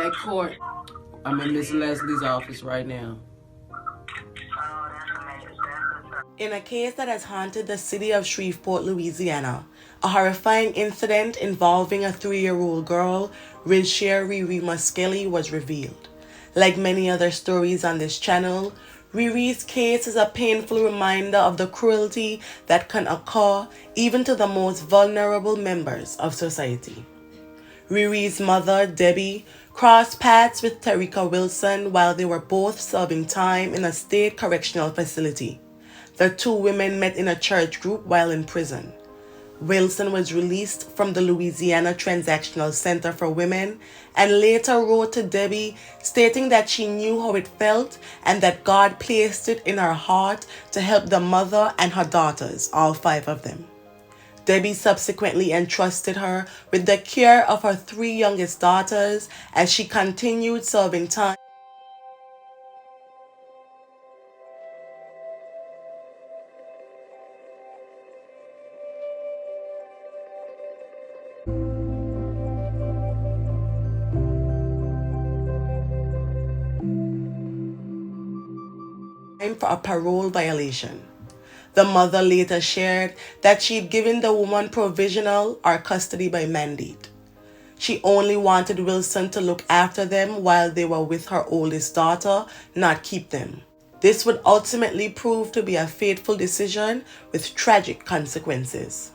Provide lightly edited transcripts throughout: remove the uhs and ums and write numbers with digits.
at court. I'm in Miss Leslie's office right now. In a case that has haunted the city of Shreveport, Louisiana, a horrifying incident involving a 3-year-old girl, Rizcheir RiRi Muskelly, was revealed. Like many other stories on this channel, Riri's case is a painful reminder of the cruelty that can occur even to the most vulnerable members of society. Riri's mother, Debbie, crossed paths with Tarika Wilson while they were both serving time in a state correctional facility. The two women met in a church group while in prison. Wilson was released from the Louisiana Transitional Center for Women and later wrote to Debbie stating that she knew how it felt and that God placed it in her heart to help the mother and her daughters, all 5 of them. Debbie subsequently entrusted her with the care of her 3 youngest daughters as she continued serving time. For a parole violation. The mother later shared that she'd given the woman provisional or custody by mandate. She only wanted Wilson to look after them while they were with her oldest daughter, not keep them. This would ultimately prove to be a fateful decision with tragic consequences.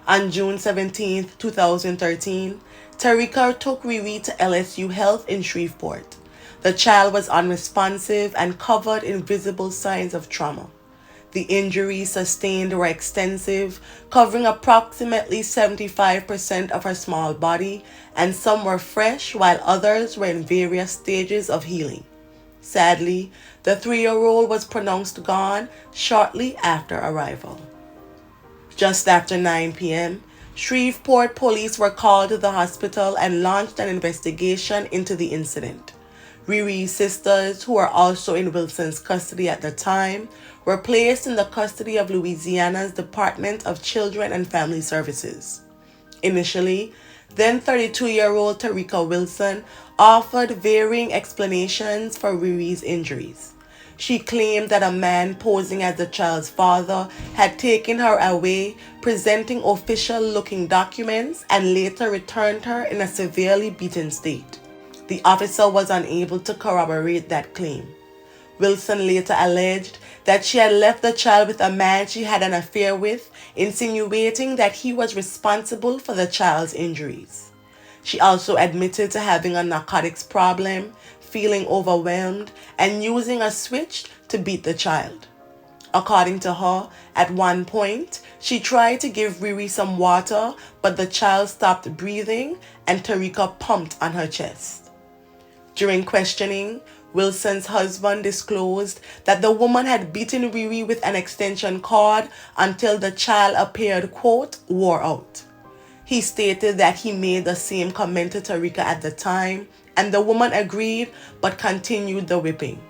On June 17, 2013, Tarika took Riri to LSU Health in Shreveport. The child was unresponsive and covered in visible signs of trauma. The injuries sustained were extensive, covering approximately 75% of her small body, and some were fresh while others were in various stages of healing. Sadly, the 3-year-old was pronounced gone shortly after arrival. Just after 9 p.m., Shreveport police were called to the hospital and launched an investigation into the incident. Riri's sisters, who were also in Wilson's custody at the time, were placed in the custody of Louisiana's Department of Children and Family Services. Initially, then 32-year-old Tarika Wilson offered varying explanations for Riri's injuries. She claimed that a man posing as the child's father had taken her away, presenting official-looking documents, and later returned her in a severely beaten state. The officer was unable to corroborate that claim. Wilson later alleged that she had left the child with a man she had an affair with, insinuating that he was responsible for the child's injuries. She also admitted to having a narcotics problem, feeling overwhelmed, and using a switch to beat the child. According to her, at one point, she tried to give Riri some water, but the child stopped breathing and Tarika pumped on her chest. During questioning, Wilson's husband disclosed that the woman had beaten Riri with an extension cord until the child appeared, quote, wore out. He stated that he made the same comment to Tarika at the time, and the woman agreed but continued the whipping.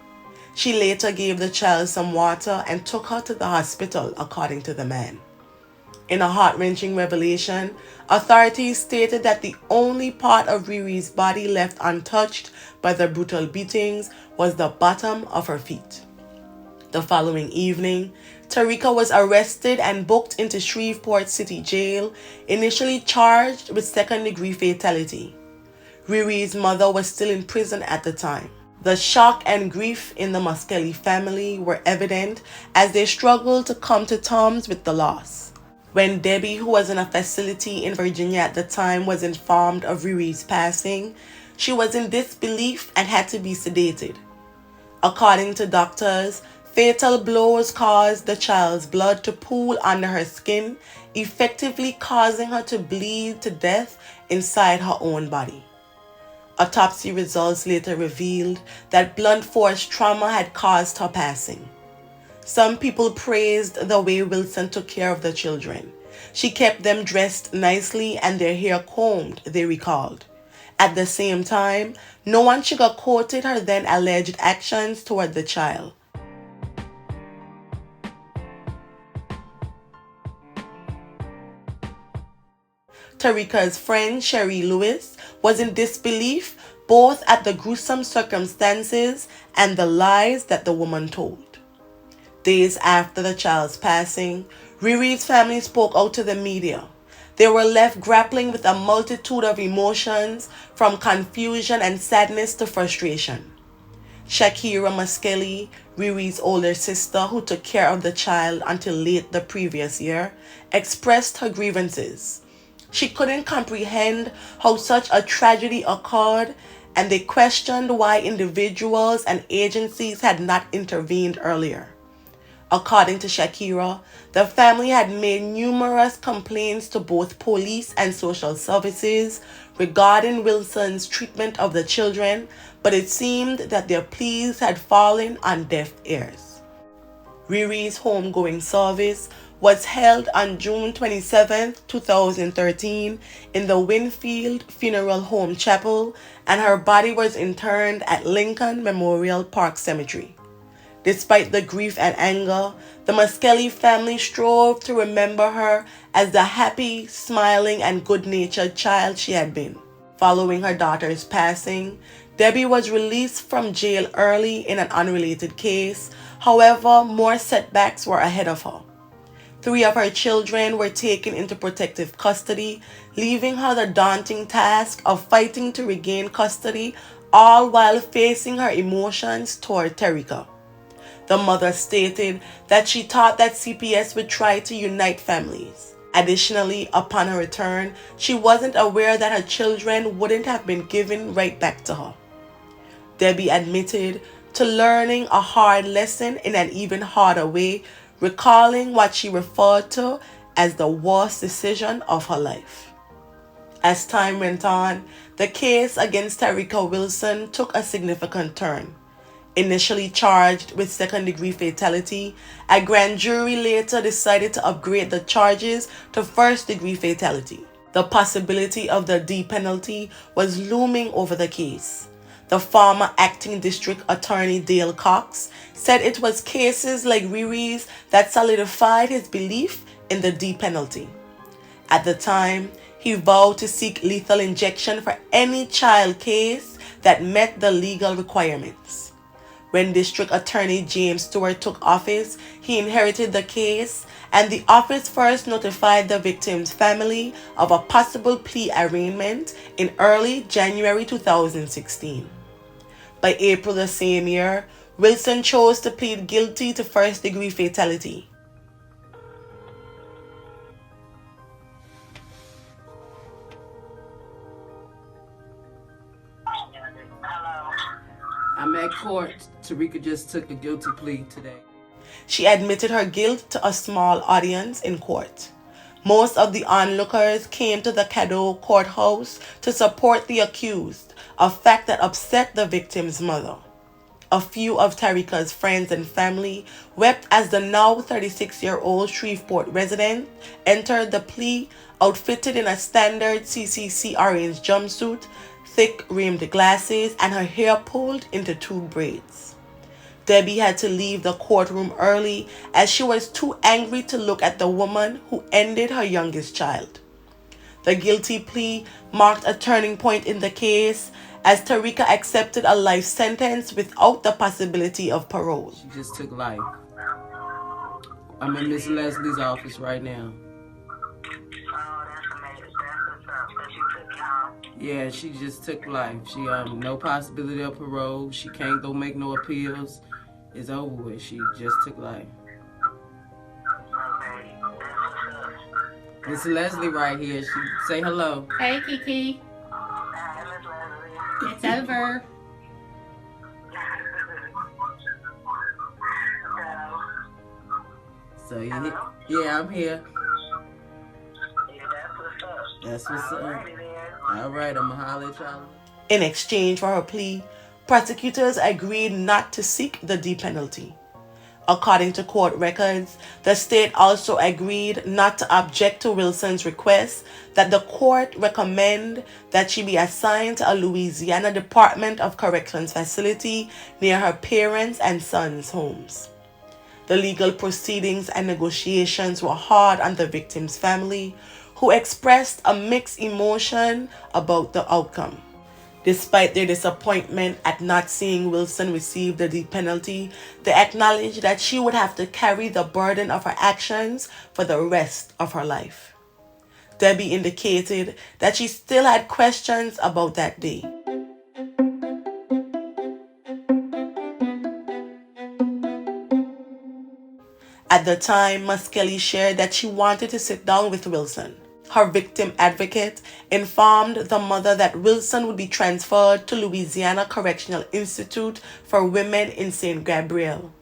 She later gave the child some water and took her to the hospital, according to the man. In a heart-wrenching revelation, authorities stated that the only part of Riri's body left untouched by the brutal beatings was the bottom of her feet. The following evening, Tarika was arrested and booked into Shreveport City Jail, initially charged with second-degree fatality. Riri's mother was still in prison at the time. The shock and grief in the Muskelly family were evident as they struggled to come to terms with the loss. When Debbie, who was in a facility in Virginia at the time, was informed of Riri's passing, she was in disbelief and had to be sedated. According to doctors, fatal blows caused the child's blood to pool under her skin, effectively causing her to bleed to death inside her own body. Autopsy results later revealed that blunt force trauma had caused her passing. Some people praised the way Wilson took care of the children. She kept them dressed nicely and their hair combed, they recalled. At the same time, no one sugarcoated her then alleged actions toward the child. Tarika's friend, Sherry Lewis, was in disbelief both at the gruesome circumstances and the lies that the woman told. Days after the child's passing, RiRi's family spoke out to the media. They were left grappling with a multitude of emotions, from confusion and sadness to frustration. Rizcheir Muskelly, RiRi's older sister who took care of the child until late the previous year, expressed her grievances. She couldn't comprehend how such a tragedy occurred, and they questioned why individuals and agencies had not intervened earlier. According to Rizcheir, the family had made numerous complaints to both police and social services regarding Wilson's treatment of the children, but it seemed that their pleas had fallen on deaf ears. RiRi's homegoing service was held on June 27, 2013 in the Winfield Funeral Home Chapel, and her body was interred at Lincoln Memorial Park Cemetery. Despite the grief and anger, the Muskelly family strove to remember her as the happy, smiling, and good-natured child she had been. Following her daughter's passing, Debbie was released from jail early in an unrelated case. However, more setbacks were ahead of her. 3 of her children were taken into protective custody, leaving her the daunting task of fighting to regain custody, all while facing her emotions toward Tarika. The mother stated that she thought that CPS would try to unite families. Additionally, upon her return, she wasn't aware that her children wouldn't have been given right back to her. Debbie admitted to learning a hard lesson in an even harder way, recalling what she referred to as the worst decision of her life. As time went on, the case against Tarika Wilson took a significant turn. Initially charged with second-degree fatality, a grand jury later decided to upgrade the charges to first-degree fatality. The possibility of the death penalty was looming over the case. The former acting district attorney Dale Cox said it was cases like RiRi's that solidified his belief in the death penalty. At the time, he vowed to seek lethal injection for any child case that met the legal requirements. When District Attorney James Stewart took office, he inherited the case, and the office first notified the victim's family of a possible plea arraignment in early January 2016. By April the same year, Wilson chose to plead guilty to first-degree fatality. I'm at court. Tarika just took a guilty plea today. She admitted her guilt to a small audience in court. Most of the onlookers came to the Caddo courthouse to support the accused, a fact that upset the victim's mother. A few of Tarika's friends and family wept as the now 36-year-old Shreveport resident entered the plea outfitted in a standard CCC orange jumpsuit, thick rimmed glasses, and her hair pulled into 2 braids. Debbie had to leave the courtroom early as she was too angry to look at the woman who ended her youngest child. The guilty plea marked a turning point in the case as Tarika accepted a life sentence without the possibility of parole. She just took life. I'm in Miss Leslie's office right now. Yeah, she just took life. She no possibility of parole. She can't go make no appeals. It's over with. She just took life. Miss Leslie right here. She say hello. Hey, Kiki. It's over. So yeah, I'm here. That's what's up. All right, I'm gonna holler at y'all. In exchange for her plea, prosecutors agreed not to seek the death penalty. According to court records, the state also agreed not to object to Wilson's request that the court recommend that she be assigned to a Louisiana Department of Corrections facility near her parents' and sons' homes. The legal proceedings and negotiations were hard on the victim's family, who expressed a mixed emotion about the outcome. Despite their disappointment at not seeing Wilson receive the death penalty, they acknowledged that she would have to carry the burden of her actions for the rest of her life. Debbie indicated that she still had questions about that day. At the time, Muskelly shared that she wanted to sit down with Wilson. Her victim advocate informed the mother that Wilson would be transferred to Louisiana Correctional Institute for Women in St. Gabriel.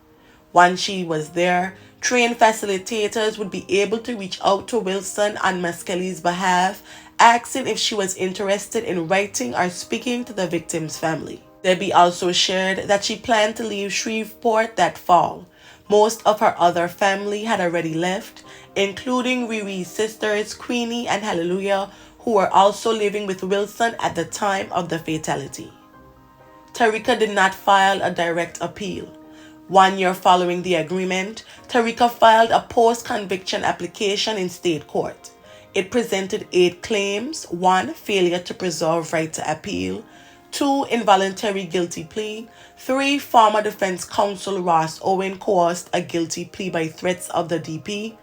Once she was there, trained facilitators would be able to reach out to Wilson on Muskelly's behalf, asking if she was interested in writing or speaking to the victim's family. Debbie also shared that she planned to leave Shreveport that fall. Most of her other family had already left, including Riri's sisters, Queenie and Hallelujah, who were also living with Wilson at the time of the fatality. Tarika did not file a direct appeal. 1 year following the agreement, Tarika filed a post-conviction application in state court. It presented 8 claims: 1, failure to preserve right to appeal; 2, involuntary guilty plea; 3, former defense counsel Ross Owen coerced a guilty plea by threats of the DP;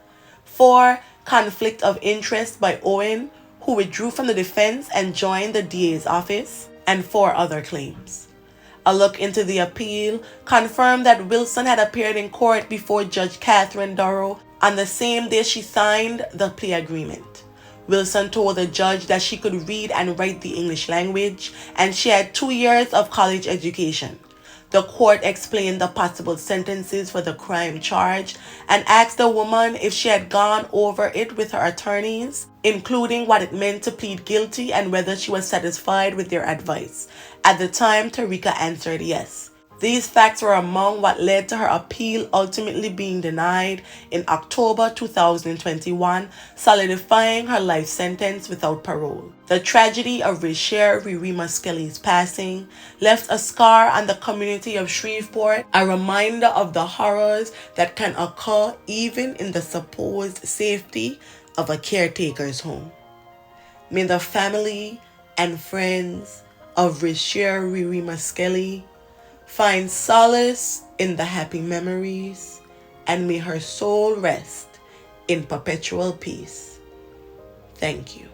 4, conflict of interest by Owen, who withdrew from the defense and joined the DA's office; and 4 other claims. A look into the appeal confirmed that Wilson had appeared in court before Judge Catherine Durrow on the same day she signed the plea agreement. Wilson told the judge that she could read and write the English language and she had 2 years of college education. The court explained the possible sentences for the crime charged and asked the woman if she had gone over it with her attorneys, including what it meant to plead guilty and whether she was satisfied with their advice. At the time, Tarika answered yes. These facts were among what led to her appeal ultimately being denied in October 2021, solidifying her life sentence without parole. The tragedy of Rizcheir RiRi Muskelly's passing left a scar on the community of Shreveport, a reminder of the horrors that can occur even in the supposed safety of a caretaker's home. May the family and friends of Rizcheir RiRi Muskelly find solace in the happy memories, and may her soul rest in perpetual peace. Thank you.